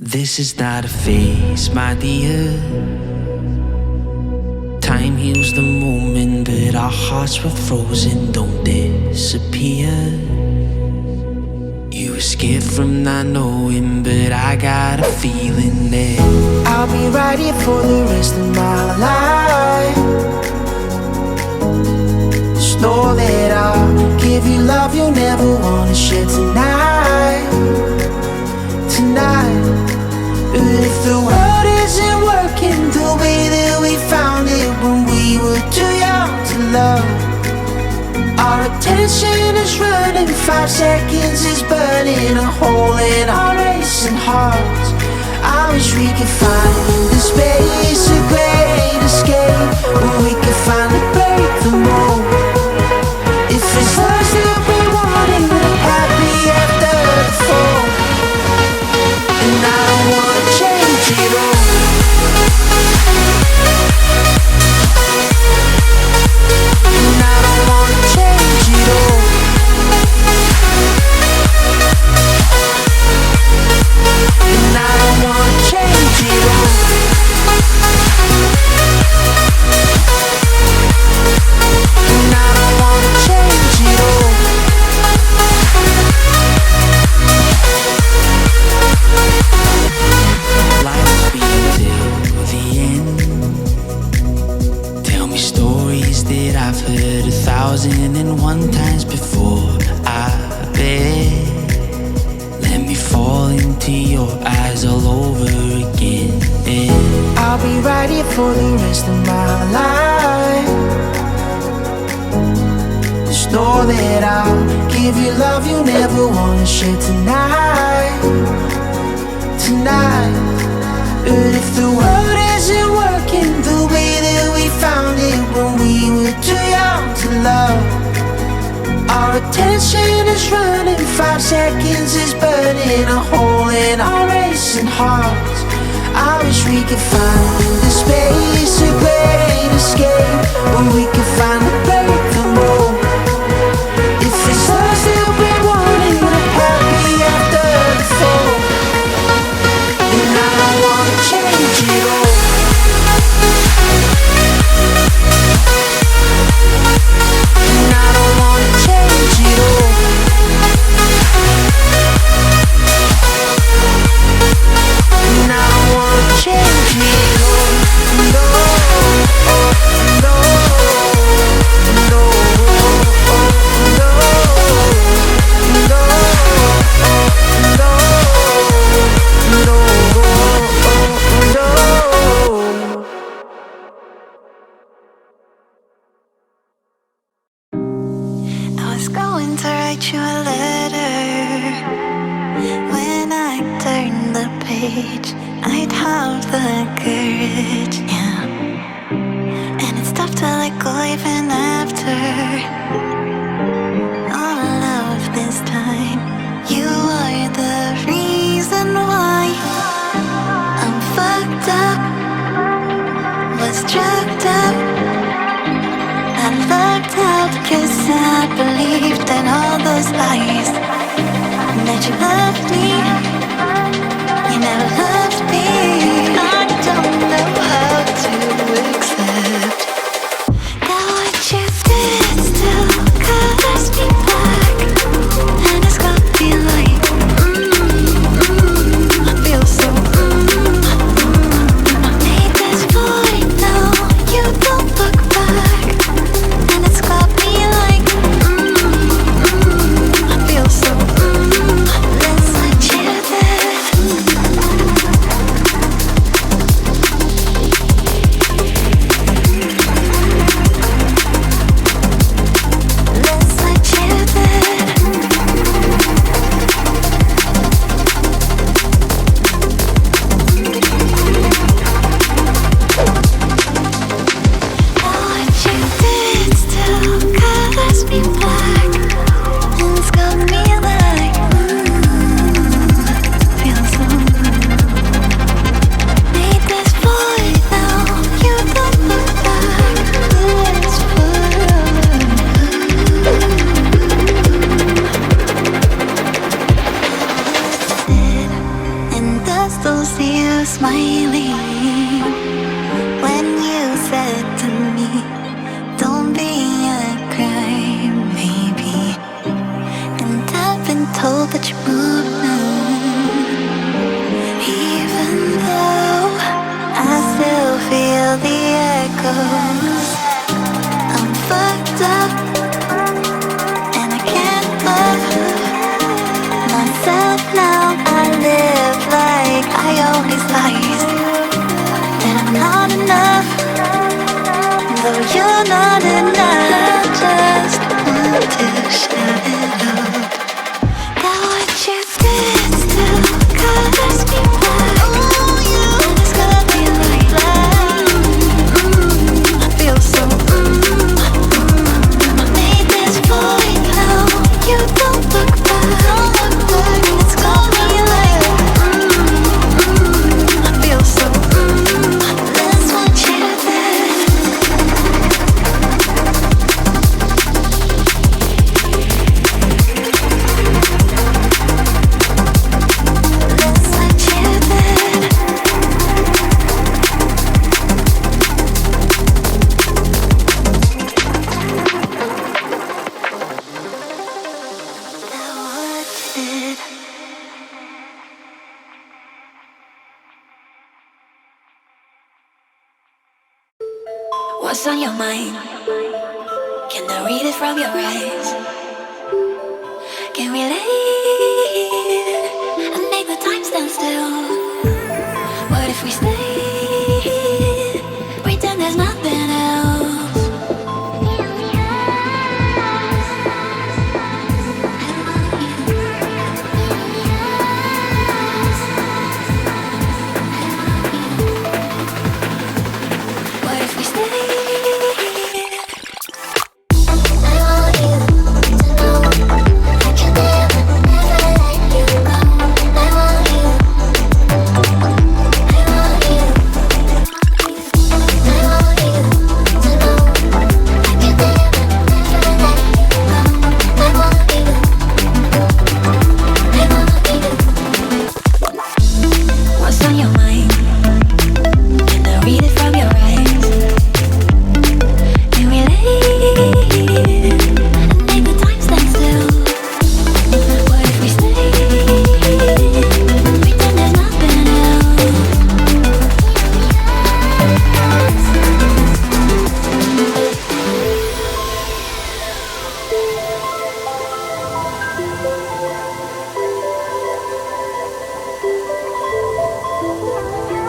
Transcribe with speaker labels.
Speaker 1: This is not a phase, my dear. Time heals the moment, but our hearts were frozen, don't disappear. You were scared from not knowing, but I got a feeling that
Speaker 2: I'll be right here for the rest of my life. Just know that I'll give you love you'll never wanna share tonight. Tonight. But if the world isn't working the way that we found it when we were too young to love, our attention is running, 5 seconds is burning a hole in our racing hearts. I wish we could find the space, a great escape, where we could finally break the mold. If it's us that we wanted, we're happy after the fall. And I don't wanna change it all. And I don't wanna change it all. And I don't wanna change it all. And I don't wanna change it all.
Speaker 1: life be till the end. Tell me stories that I've heard 1,001 times before. I bet. Let me fall into your eyes all over again.
Speaker 2: I'll be right here for the rest of my life. Just know that I'll give you love you never wanna share tonight. Tonight. But if the world isn't working the way that we found it when we were too young to love, our attention is running, 5 seconds is burning a hole in our racing hearts. I wish we could find the space, a great escape, where we could finally break the mold. If it's us that we wanted, we're happy after the fall. And I don't wanna change it all. And I don't wanna change it all. And I don't wanna change it all. No, no, no, no,
Speaker 3: I was going to write you a letter. When I turned the page, I'd have the courage, yeah. And it's tough to let go even after all of this time. You are the reason why I'm fucked up, was drugged up. I lucked out 'cause I believed in all those lies, that you loved me, you never loved me. I don't know how to accept that what you did still colors me black. And it's got me like, I feel so, I made this void, now you don't look back. And it's got me like, I feel so, let's let you I still see you smiling when you said to me, don't be a crybaby. And I've been told that you're moving, even though I still feel the echoes. I'm fucked up and I can't love myself now. I live like I always lies, that I'm not enough, though you're not enough. Just want to shout it out. Now what you did still colors me black. And it's gonna be like that. I feel so I made this void now. You don't look back. It's gonna be like I feel so that's what you did. That's what you did. Now what you did. What's on your mind? Can I read it from your eyes? Can we relate and make the time stand still? What if we stay?